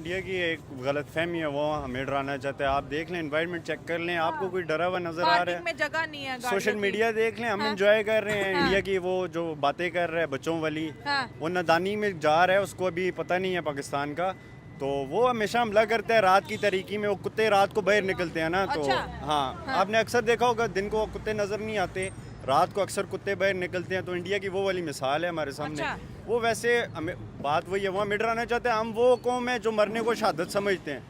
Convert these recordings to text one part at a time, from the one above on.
India की एक गलत फहमी है, वो हमें डराना चाहते हैं। आप देख लें, एनवायरनमेंट चेक कर लें, आपको कोई डरा हुआ नजर आ रहा पार्किंग में जगह नहीं है है। गाड़ियों सोशल की। मीडिया देख लें, हम हाँ। एंजॉय कर रहे हैं हाँ। इंडिया की, वो जो बातें कर रहे हैं बच्चों वाली, हाँ। वो नादानी में जा रहा है, उसको अभी पता नहीं है पाकिस्तान का। तो वो हमेशा हमला करता है रात की तरीकी में। वो कुत्ते रात को बाहर निकलते हैं ना, तो अच्छा। हाँ, हाँ। आपने अक्सर देखा होगा दिन को कुत्ते नजर नहीं आते, रात को अक्सर कुत्ते बाहर निकलते हैं। तो इंडिया की वो वाली मिसाल है हमारे सामने। अच्छा। वो वैसे हमें बात वही है, वो हमें डराना चाहते हैं। हम वो कौम है जो मरने को शहादत समझते हैं,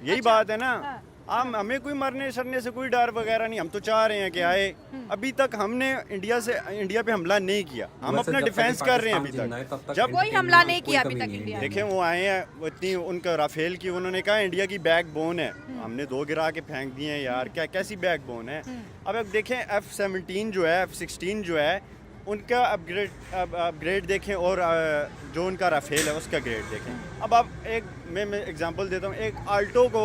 यही अच्छा। बात है ना। हाँ। हम हमें कोई मरने शरने से कोई डर वगैरह नहीं। हम तो चाह रहे हैं कि आए। अभी तक हमने इंडिया पे हमला नहीं किया, हम अपना डिफेंस कर रहे हैं अभी तक। जब कोई हमला नहीं किया अभी तक इंडिया ने। देखें वो आए हैं, वो इतनी उनका राफेल की, उन्होंने कहा इंडिया की बैकबोन है, हमने 2 गिरा के फेंक दिए हैं यार, क्या कैसी बैकबोन है। अब देखें F-17 जो है, F-16 जो है, उनका अपग्रेड देखें, और जो उनका राफेल है उसका ग्रेड देखें। अब आप मैं एग्जांपल देता हूँ, एक आल्टो को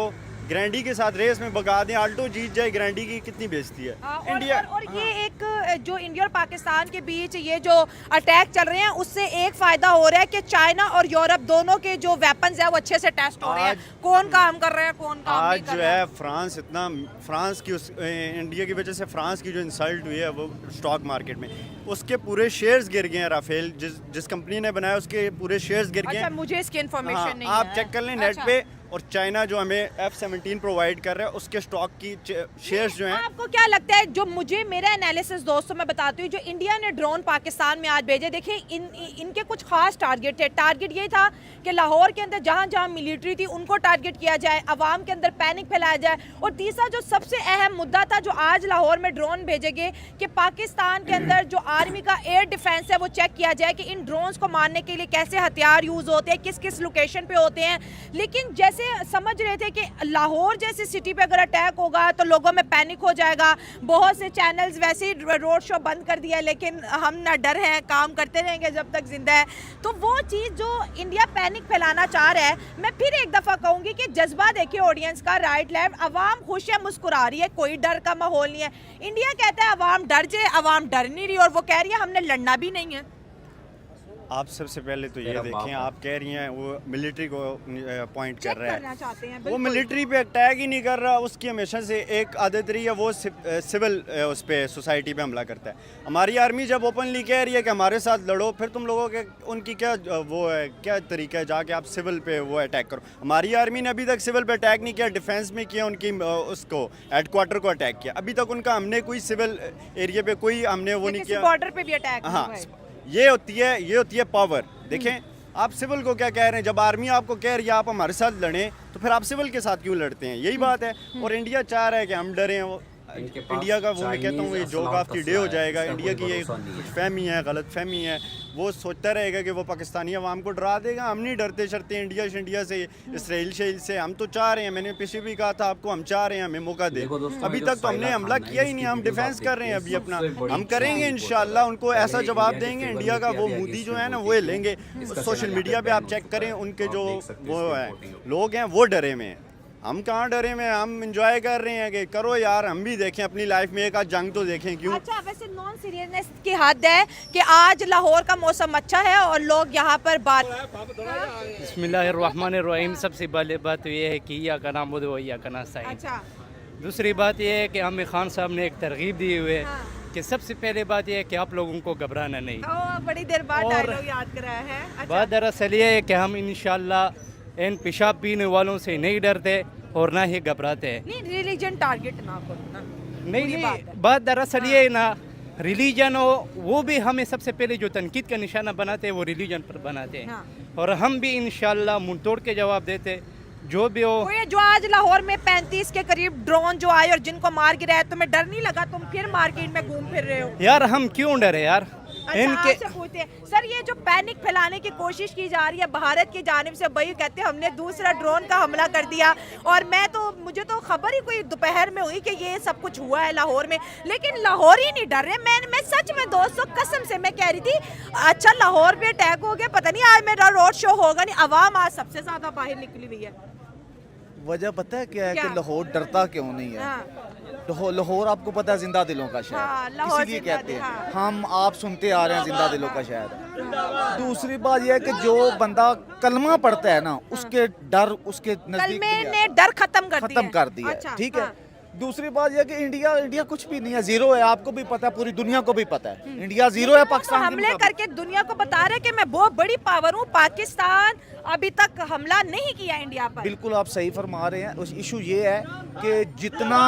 ग्रैंडी के साथ रेस में भगा दें, आल्टो जीत जाए, ग्रैंडी की कितनी बेइज्जती है। इंडिया और ये एक जो इंडिया और पाकिस्तान के बीच ये जो अटैक चल रहे हैं, उससे एक फायदा हो रहा है कि चाइना और यूरोप दोनों के जो वेपन्स है वो अच्छे से टेस्ट हो रहे हैं। कौन काम कर रहा है, कौन काम नहीं आज कर जो रहा है फ्रांस की इंडिया की वजह से फ्रांस की जो इंसल्ट हुई है वो स्टॉक मार्केट में, उसके पूरे शेयर्स गिर गए हैं। राफेल जिस कंपनी ने बनाया उसके पूरे शेयर्स गिर गए। अच्छा, मुझे इसकी इन्फॉर्मेशन नहीं आप है। चेक कर लें नेट अच्छा। पे। और चाइना जो हमें F-17 प्रोवाइड कर रहा है, उसके स्टॉक की शेयर्स जो हैं। आपको क्या लगता है, जो मुझे मेरा एनालिसिस दोस्तों मैं बताती हूँ, जो इंडिया ने ड्रोन पाकिस्तान में आज भेजे, देखिए इनके कुछ खास टारगेट थे। टारगेट ये था कि लाहौर के अंदर जहाँ जहाँ मिलिट्री थी उनको टारगेट किया जाए, अवाम के अंदर पैनिक फैलाया जाए। और तीसरा जो सबसे अहम मुद्दा था, जो आज लाहौर में ड्रोन भेजे गए, कि पाकिस्तान के अंदर जो आर्मी का एयर डिफेंस है वो चेक किया जाए कि इन ड्रोन्स को मारने के लिए कैसे हथियार यूज होते हैं, किस किस लोकेशन पे होते हैं। लेकिन जैसे समझ रहे थे कि लाहौर जैसी सिटी पे अगर अटैक होगा तो लोगों में पैनिक हो जाएगा। बहुत से चैनल्स वैसे ही रोड शो बंद कर दिया, लेकिन हम ना डर हैं, काम करते रहेंगे जब तक जिंदा है। तो वो चीज़ जो इंडिया पैनिक फैलाना चाह रहा है, मैं फिर एक दफ़ा कहूँगी कि जज्बा देखिए ऑडियंस का, राइट लेफ्ट, अवाम खुश है, मुस्कुरा रही है, कोई डर का माहौल नहीं है। इंडिया कहता है अवाम डर जाए, अवाम डर नहीं रही, और वो कह रही है हमने लड़ना भी नहीं है। आप सबसे पहले तो ये देखें, आप कह रही हैं वो मिलिट्री को पॉइंट कर रहा है, चाहते हैं वो मिलिट्री पे अटैक ही नहीं कर रहा। उसकी हमेशा से एक आदत रही है, वो सिविल उस पे सोसाइटी पे हमला करता है। हमारी आर्मी जब ओपनली कह रही है कि हमारे साथ लड़ो, फिर तुम लोगों के उनकी वो है, क्या तरीका है जाके आप सिविल पे वो अटैक करो। हमारी आर्मी ने अभी तक सिविल पे अटैक नहीं किया, डिफेंस में किया, उनकी उसको हेडक्वार्टर को अटैक किया। अभी तक उनका हमने कोई सिविल एरिया पे कोई हमने वो नहीं किया। बॉर्डर पे भी अटैक। हाँ, ये होती है पावर। देखें आप सिविल को क्या कह रहे हैं, जब आर्मी आपको कह रही है आप हमारे साथ लड़ें, तो फिर आप सिविल के साथ क्यों लड़ते हैं, यही बात है। और इंडिया चाह रहा है कि हम डरें। इंडिया का वो मैं कहता हूँ ये जोक ऑफ द डे हो जाएगा। इंडिया की ये फहमी है, गलत फहमी है, वो सोचता रहेगा कि वो पाकिस्तानी अवाम को डरा देगा। हम नहीं डरते शरते इंडिया से, इसराइल से। हम तो चाह रहे हैं, मैंने पीछे भी कहा था आपको, हम चाह रहे हैं हमें मौका दे। अभी तक तो हमने हमला किया ही नहीं, हम डिफेंस कर रहे हैं अभी अपना। हम करेंगे इंशाल्लाह, उनको ऐसा जवाब देंगे। इंडिया का वो मोदी जो है ना वो लेंगे। सोशल मीडिया पे आप चेक करें, उनके जो वो है लोग हैं वो डरे हुए हैं। हम कहाँ डरे में, हम इंजॉय कर रहे हैं कि करो यार, हम भी देखें अपनी लाइफ में एक आध जंग तो देखें, क्यों। अच्छा, वैसे नॉन सीरियसनेस की हद है कि आज लाहौर का मौसम अच्छा है और लोग यहाँ पर बात। बिस्मिल्लाहिर्रहमानिर्रहीम। सबसे पहले बात तो ये है कि या का नाम व या का नास्ताइन। अच्छा। दूसरी बात ये है कि आमिर खान साहब ने एक तरगीब दी हुई है कि सबसे पहले बात यह है कि आप लोगों को घबराना नहीं। बड़ी देर बाद और डायलॉग याद कराया है। अच्छा। बात दरअसल ये है कि हम इंशाल्लाह इन पेशाब पीने वालों से नहीं डरते और ना ही घबराते हैं। नहीं, रिलीजन टारगेट ना करो ना। नहीं, बात दरअसल ये है ना, रिलीजन हो वो भी हमें सबसे पहले जो तनकीद का निशाना बनाते हैं वो रिलीजन पर बनाते हैं। और हम भी इंशाल्लाह मुंह तोड़ के जवाब देते जो भी हो। ये जो आज लाहौर में 35 के करीब ड्रोन जो आए और जिनको मार गिराया, तुम्हें डर नहीं लगा? तुम फिर मार्केट में घूम फिर रहे हो। यार हम क्यों डरे यार। अच्छा, आपसे पूछते हैं सर, ये जो पैनिक फैलाने की कोशिश की जा रही है भारत की जानिब से, वही कहते हैं हमने दूसरा ड्रोन का हमला कर दिया। और मुझे तो खबर ही कोई दोपहर में हुई कि ये सब कुछ हुआ है लाहौर में, लेकिन लाहौर ही नहीं डर रहे। मैं सच में दोस्तों कसम से मैं कह रही थी, अच्छा लाहौर पे अटैक हो गया, पता नहीं आज मेरा रोड शो होगा नहीं। अवाम आज सबसे ज्यादा बाहर निकली हुई है। वजह पता है क्या है कि लाहौर डरता क्यों नहीं है। लाहौर आपको पता है जिंदा दिलों का शहर, हाँ, लाहौर इसीलिए जिंदा कहते हैं। हाँ। हम आप सुनते आ रहे हैं जिंदा दिलों का शहर। दूसरी बात यह है कि जो बंदा कलमा पढ़ता है ना उसके डर उसके नजदीक कलमे नहीं ने आता। डर खत्म कर दिया है ठीक है। दूसरी बात यह कि इंडिया कुछ भी नहीं है, जीरो है। आपको भी पता है, पूरी दुनिया को भी पता है इंडिया जीरो है पाकिस्तान के हमले मुकाबले। करके दुनिया को बता रहे कि मैं बहुत बड़ी पावर हूँ। पाकिस्तान अभी तक हमला नहीं किया इंडिया पर। बिल्कुल आप सही फरमा रहे हैं। उस इशू ये है कि जितना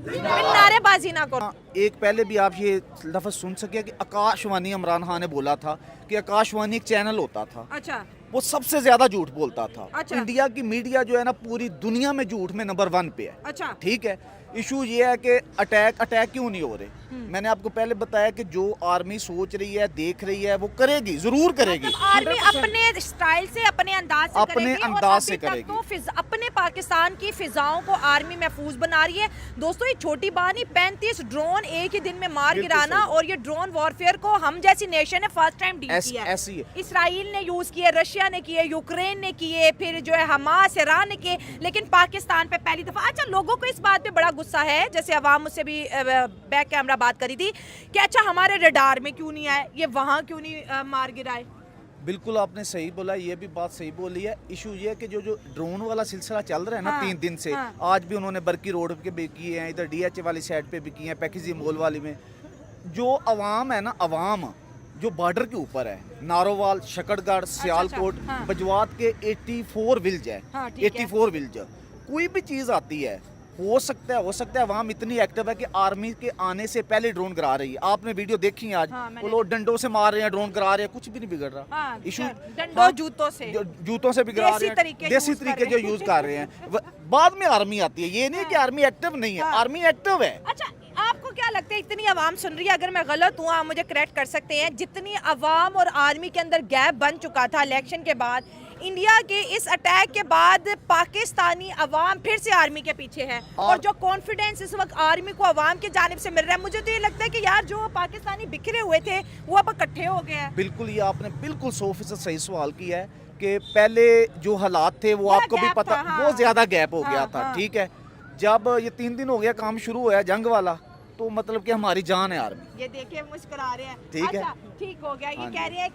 नारेबाजी ना करो। एक पहले भी आप ये लफ्ज़ सुन सके कि आकाशवाणी इमरान खान ने बोला था कि आकाशवाणी एक चैनल होता था, अच्छा वो सबसे ज्यादा झूठ बोलता था। अच्छा। इंडिया की मीडिया जो है ना पूरी दुनिया में झूठ में नंबर 1 पे है। अच्छा ठीक है। इशू ये है कि अटैक क्यों नहीं हो रहे। मैंने आपको पहले बताया कि जो आर्मी सोच रही है, देख रही है, वो करेगी, जरूर करेगी। मतलब आर्मी 100%। अपने स्टाइल से, अपने अंदाज से अपने करेगी और अंदाज से अभी तक करेगी। तो अपने पाकिस्तान की फिजाओं को आर्मी महफूज बना रही है। दोस्तों ये छोटी बात नहीं, 35 ड्रोन एक ही दिन में मार बिल्कुल गिराना, सही। और ये ड्रोन वॉरफेयर को हम जैसी नेशन ने फर्स्ट टाइम डील किया है। ऐसी है। इसराइल ने यूज किए, रशिया ने किए, यूक्रेन ने किए, फिर जो है हमास, ईरान ने किए, लेकिन पाकिस्तान पे पहली दफा। अच्छा, लोगों को इस बात पे बड़ा गुस्सा है, जैसे अवाम मुझसे भी बैक कैमरा बात करी थी कि अच्छा हमारे रडार में क्यों नहीं आए, ये वहां क्यों नहीं मार गिराए। बिल्कुल आपने सही बोला, ये भी बात सही बोली है। इशू ये है कि जो ड्रोन वाला सिलसिला चल रहा है ना हाँ, 3 दिन से, हाँ। आज भी उन्होंने बरकी रोड पे भी किए हैं, इधर डीएच वाली साइड पे भी किए हैं, पैकेजी मॉल वाली में। जो अवाम है ना, अवाम जो बॉर्डर के ऊपर है, नारोवाल, शकरगढ़, सियालकोट, हाँ। बजवात के 84 विलेज है, हाँ, ठीक है। 84 विलेज। कोई भी चीज़ आती है, हो सकता है अवाम इतनी एक्टिव है कि आर्मी के आने से पहले ड्रोन गिरा रही है। आपने वीडियो देखी है आज, हाँ, मैंने वो लोग डंडों से मार रहे हैं, ड्रोन गिरा रहे हैं, कुछ भी नहीं बिगड़ रहा। हाँ, इशू डंडों, जूतों से। जूतों से भी गिरा देसी रहे हैं, तरीके देसी use कर तरीके रहे जो हैं। यूज कर रहे हैं। बाद में आर्मी आती है, ये नहीं कि आर्मी एक्टिव नहीं है, हाँ। आर्मी एक्टिव है। अच्छा, आपको क्या लगता है, इतनी आवाम सुन रही है, अगर मैं गलत हूँ आप मुझे करेक्ट कर सकते हैं, जितनी आवाम और आर्मी के अंदर गैप बन चुका था इलेक्शन के बाद, इंडिया के इस अटैक के बाद पाकिस्तानी अवाम फिर से आर्मी के पीछे है, और जो कॉन्फिडेंस इस वक्त आर्मी को अवाम की जानिब से मिल रहा है, मुझे तो ये लगता है कि यार जो पाकिस्तानी बिखरे हुए थे वो अब इकट्ठे हो गए हैं। बिल्कुल, ये आपने बिल्कुल 100% सही सवाल किया है कि पहले जो हालात थे वो बड़ा आपको भी गैप पता, था, हाँ। बहुत ज्यादा गैप हो गया हाँ, था। हाँ। ठीक है। जब ये 3 दिन हो गया काम शुरू हुआ जंग वाला, तो मतलब कि हमारी जान है आर्मी। ये देखिए मुस्कुरा रहे हैं। ठीक है। अच्छा, ठीक हो गया। ये हाँ कह रहे हैं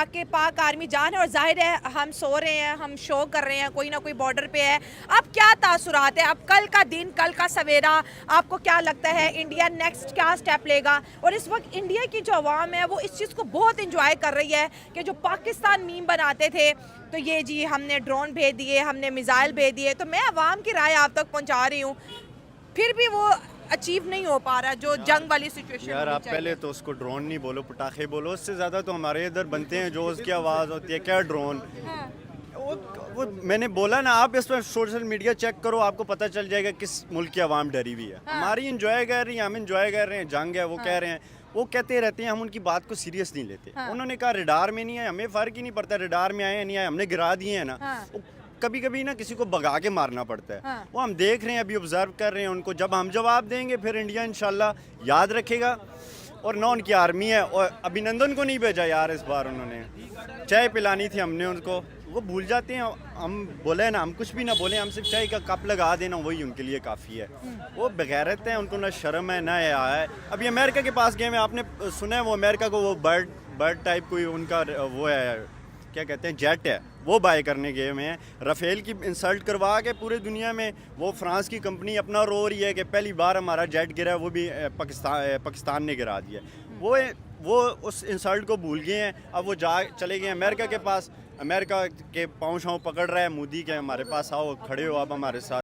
कि पाक आर्मी जान है, और जाहिर है हम सो रहे हैं, हम शो कर रहे हैं, कोई ना कोई बॉर्डर पे है। अब क्या तासुरात है, अब कल का दिन, कल का सवेरा, आपको क्या लगता है इंडिया नेक्स्ट क्या स्टेप लेगा? और इस वक्त इंडिया की जो अवाम है वो इस चीज़ को बहुत इंजॉय कर रही है कि जो पाकिस्तान मीम बनाते थे, तो ये जी हमने ड्रोन भेज दिए, हमने मिसाइल भेज दिए। तो मैं अवाम की राय आप तक पहुँचा रही हूँ, फिर भी वो अचीव नहीं हो पा रहा जो जंग वाली सिचुएशन। यार आप पहले तो उसको ड्रोन नहीं बोलो, पटाखे बोलो। उससे ज़्यादा तो हमारे इधर बनते हैं जो उसकी आवाज़ होती है, क्या ड्रोन। वो मैंने बोला ना, आप इस पर सोशल मीडिया चेक करो, आपको पता चल जाएगा किस मुल्क की आवाम डरी हुई है। हमारी इंजॉय कर रही है, हम इंजॉय कर रहे हैं। जंग है वो कह रहे हैं, वो कहते रहते हैं, हम उनकी बात को सीरियस नहीं लेते। उन्होंने कहा रिडार में नहीं है, हमें फ़र्क ही नहीं पड़ता रिडार में आए या नहीं आए, हमने गिरा दिए हैं ना। कभी कभी ना किसी को भगा के मारना पड़ता है। वो हम देख रहे हैं, अभी ऑब्जर्व कर रहे हैं उनको। जब हम जवाब देंगे फिर इंडिया इंशाल्लाह याद रखेगा। और ना उनकी आर्मी है, और अभिनंदन को नहीं भेजा यार इस बार, उन्होंने चाय पिलानी थी हमने उनको, वो भूल जाते हैं। हम बोले ना, हम कुछ भी ना बोले, हम सिर्फ चाय का कप लगा देना वही उनके लिए काफ़ी है। वो बगैरत हैं, उनको ना शर्म है ना हया है। अभी अमेरिका के पास गए हैं, आपने सुना है वो अमेरिका को वो बर्ड टाइप कोई उनका वो है, क्या कहते हैं, जेट है, वो बाय करने गए हुए हैं। राफेल की इंसल्ट करवा के पूरे दुनिया में वो फ्रांस की कंपनी अपना रो रही है कि पहली बार हमारा जेट गिरा है, वो भी पाकिस्तान ने गिरा दिया। वो उस इंसल्ट को भूल गए हैं। अब वो चले गए अमेरिका के पास, अमेरिका के पाँव शाँव पकड़ रहा है मोदी के, हमारे पास आओ, खड़े हो आप हमारे साथ।